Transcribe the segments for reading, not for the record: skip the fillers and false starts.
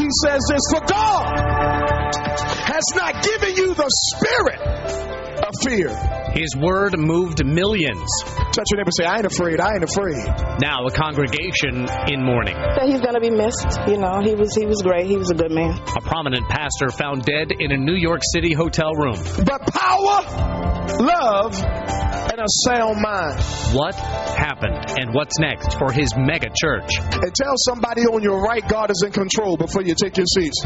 he says this, for God has not given you the spirit of fear. His word moved millions. Touch your neighbor and say, I ain't afraid, I ain't afraid. Now a congregation in mourning. He's going to be missed. You know, he was great. He was a good man. A prominent pastor found dead in a New York City hotel room. But power, love, and a sound mind. What happened and what's next for his mega church? And tell somebody on your right, God is in control before you take your seats.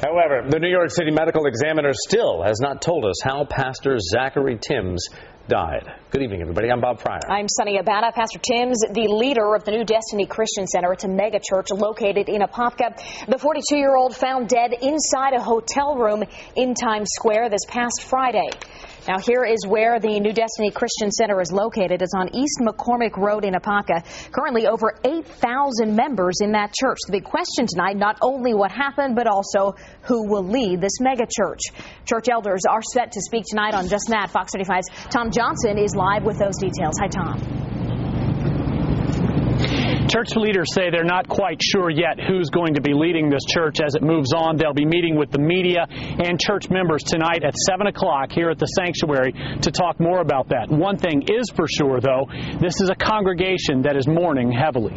However, the New York City Medical Examiner still has not told us how Pastor Zachery Timms died. Good evening, everybody. I'm Bob Pryor. I'm Sunny Abana. Pastor Timms, the leader of the New Destiny Christian Center. It's a mega church located in Apopka. The 42-year-old found dead inside a hotel room in Times Square this past Friday. Now, here is where the New Destiny Christian Center is located. It's on East McCormick Road in Apopka. Currently, over 8,000 members in that church. The big question tonight, not only what happened, but also who will lead this mega church. Church elders are set to speak tonight on just that. Fox 35's Tom Johnson is live with those details. Hi, Tom. Church leaders say they're not quite sure yet who's going to be leading this church as it moves on. They'll be meeting with the media and church members tonight at 7 o'clock here at the sanctuary to talk more about that. One thing is for sure, though, this is a congregation that is mourning heavily.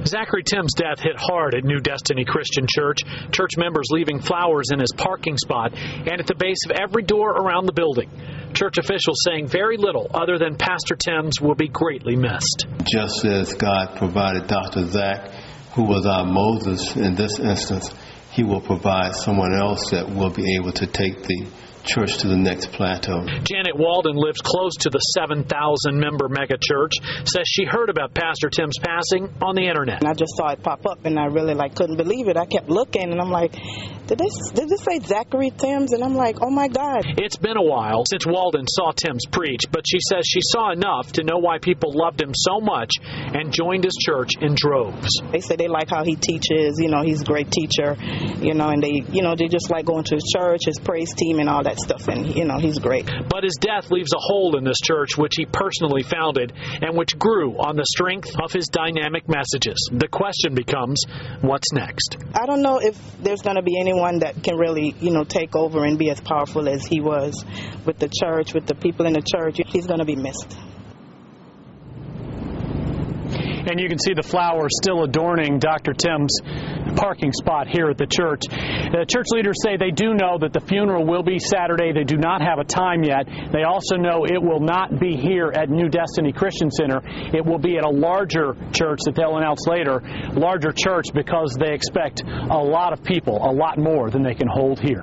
Zachery Timms' death hit hard at New Destiny Christian Church. Church members leaving flowers in his parking spot and at the base of every door around the building. Church officials saying very little other than Pastor Timms will be greatly missed. Just as God provided Dr. Zach, who was our Moses in this instance, he will provide someone else that will be able to take the church to the next plateau. Janet Walden lives close to the 7,000-member mega church, says she heard about Pastor Timms' passing on the internet. And I just saw it pop up, and I really couldn't believe it. I kept looking, and I'm like, did this say Zachery Timms? And I'm like, oh my God. It's been a while since Walden saw Timms preach, but she says she saw enough to know why people loved him so much and joined his church in droves. They say they like how he teaches. You know, he's a great teacher. You know, and they just like going to his church, his praise team, and all that stuff, and he's great. But his death leaves a hole in this church which he personally founded and which grew on the strength of his dynamic messages. The question becomes, what's next? I don't know if there's going to be anyone that can really take over and be as powerful as he was with the church, with the people in the church. He's going to be missed. And you can see the flowers still adorning Dr. Timms' parking spot here at the church. The church leaders say they do know that the funeral will be Saturday. They do not have a time yet. They also know it will not be here at New Destiny Christian Center. It will be at a larger church that they'll announce later. Larger church because they expect a lot of people, a lot more than they can hold here.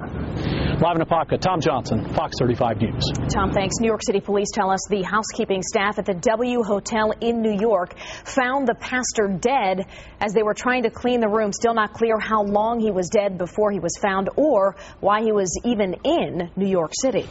Live in Apopka, Tom Johnson, Fox 35 News. Tom, thanks. New York City police tell us the housekeeping staff at the W Hotel in New York found the pastor dead as they were trying to clean the room. Still not clear how long he was dead before he was found or why he was even in New York City.